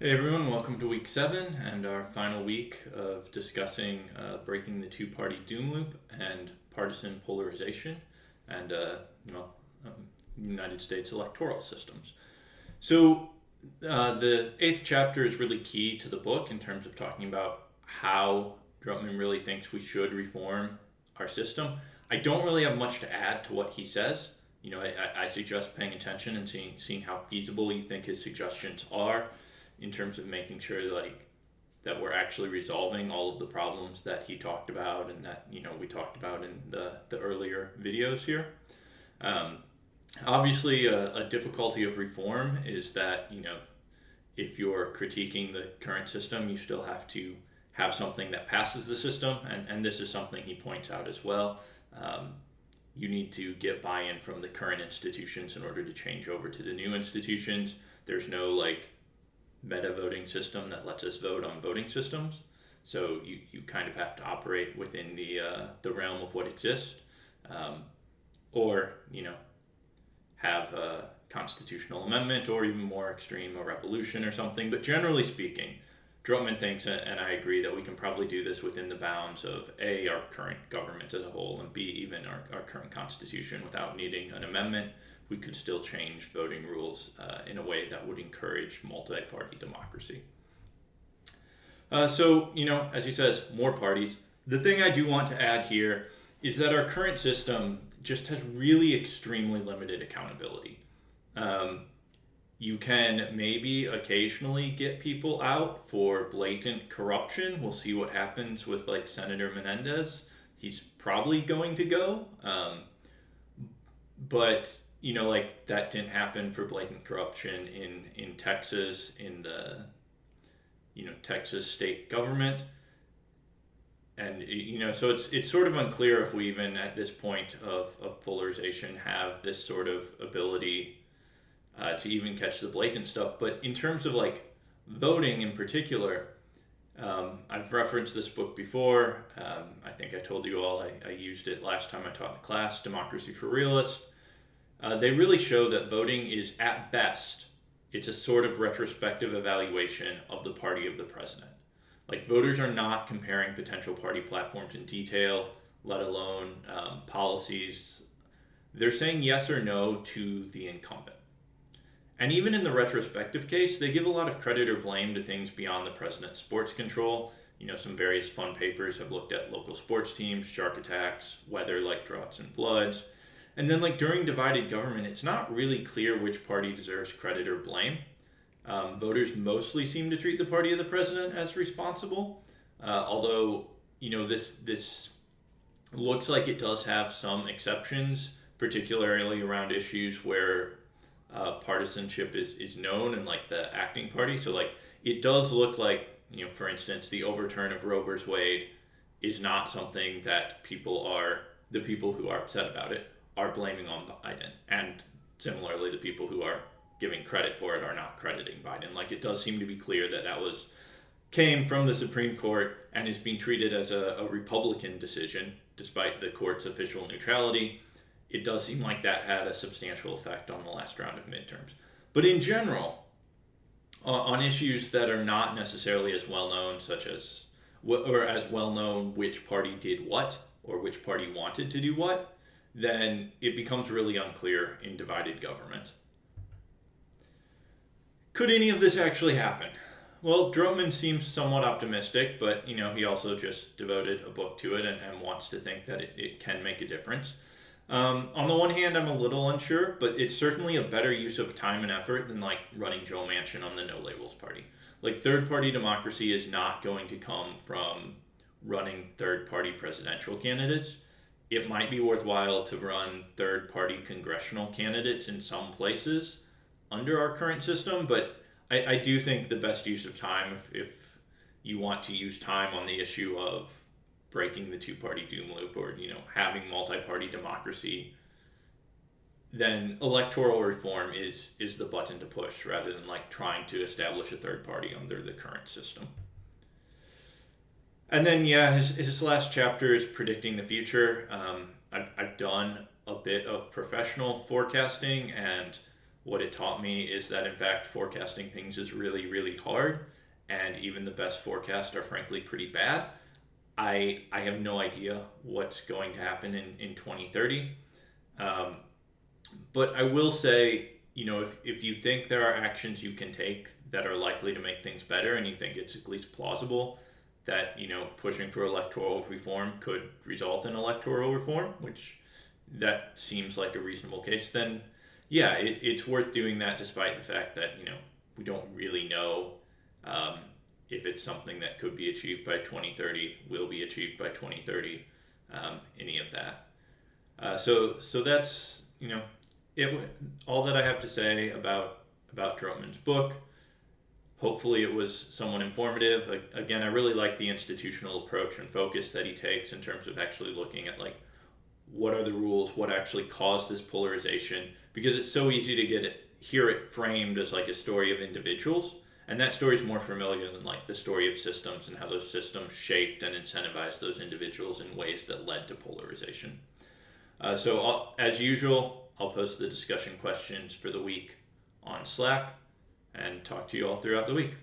Hey everyone, welcome to week 7 and our final week of discussing breaking the two-party doom loop and partisan polarization and um, United States electoral systems. So the 8th chapter is really key to the book in terms of talking about how Drummond really thinks we should reform our system. I don't really have much to add to what he says. I suggest paying attention and seeing how feasible you think his suggestions are in terms of making sure that we're actually resolving all of the problems that he talked about and that we talked about in the earlier videos here. Um, Obviously, a difficulty of reform is that if you're critiquing the current system, you still have to have something that passes the system, and this is something he points out as well. Um, you need to get buy-in from the current institutions in order to change over to the new institutions. There's no meta voting system that lets us vote on voting systems. So you kind of have to operate within the realm of what exists, or have a constitutional amendment, or even more extreme, a revolution or something. But generally speaking, Drummond thinks, and I agree, that we can probably do this within the bounds of A, our current government as a whole, and B, even our current constitution without needing an amendment. We could still change voting rules in a way that would encourage multi-party democracy. As he says, more parties. The thing I do want to add here is that our current system just has really extremely limited accountability. You can maybe occasionally get people out for blatant corruption. We'll see what happens with Senator Menendez. He's probably going to go. But that didn't happen for blatant corruption in Texas, in the Texas state government. And so it's sort of unclear if we even at this point of polarization have this sort of ability to even catch the blatant stuff. But in terms of voting in particular, I've referenced this book before. I think I told you all I used it last time I taught the class, Democracy for Realists. They really show that voting is, at best, it's a sort of retrospective evaluation of the party of the president. Voters are not comparing potential party platforms in detail, let alone policies. They're saying yes or no to the incumbent. And even in the retrospective case, they give a lot of credit or blame to things beyond the president's sports control. Some various fun papers have looked at local sports teams, shark attacks, weather like droughts and floods. And then during divided government, it's not really clear which party deserves credit or blame. Voters mostly seem to treat the party of the president as responsible, although this looks like it does have some exceptions, particularly around issues where partisanship is known and the acting party. So it does look like, for instance, the overturn of Roe v. Wade is not something that the people who are upset about it are blaming on Biden, and similarly the people who are giving credit for it are not crediting Biden. It does seem to be clear that came from the Supreme Court and is being treated as a Republican decision despite the court's official neutrality. It does seem like that had a substantial effect on the last round of midterms. But in general, on issues that are not necessarily as well known, such as or as well known which party did what or which party wanted to do what, then it becomes really unclear in divided government. Could any of this actually happen? Well, Drummond seems somewhat optimistic, but he also just devoted a book to it and wants to think that it can make a difference. On the one hand, I'm a little unsure, but it's certainly a better use of time and effort than running Joe Manchin on the No Labels Party. Third party democracy is not going to come from running third party presidential candidates. It might be worthwhile to run third party congressional candidates in some places under our current system, but I do think the best use of time, if you want to use time on the issue of breaking the two-party doom loop or having multi-party democracy, then electoral reform is the button to push rather than trying to establish a third party under the current system. And then his last chapter is predicting the future. I've done a bit of professional forecasting, and what it taught me is that in fact forecasting things is really, really hard, and even the best forecasts are frankly pretty bad. I have no idea what's going to happen in 2030. Um, but I will say, if you think there are actions you can take that are likely to make things better, and you think it's at least plausible that, pushing for electoral reform could result in electoral reform, which that seems like a reasonable case, then yeah, it's worth doing that despite the fact that, we don't really know um, if it's something that could be achieved by 2030, will be achieved by 2030, any of that. So that's, it. All that I have to say about Droman's book. Hopefully, it was somewhat informative. Again, I really like the institutional approach and focus that he takes in terms of actually looking at like what are the rules, what actually caused this polarization, because it's so easy to hear it framed as like a story of individuals, and that story is more familiar than like the story of systems and how those systems shaped and incentivized those individuals in ways that led to polarization. As usual, I'll post the discussion questions for the week on Slack and talk to you all throughout the week.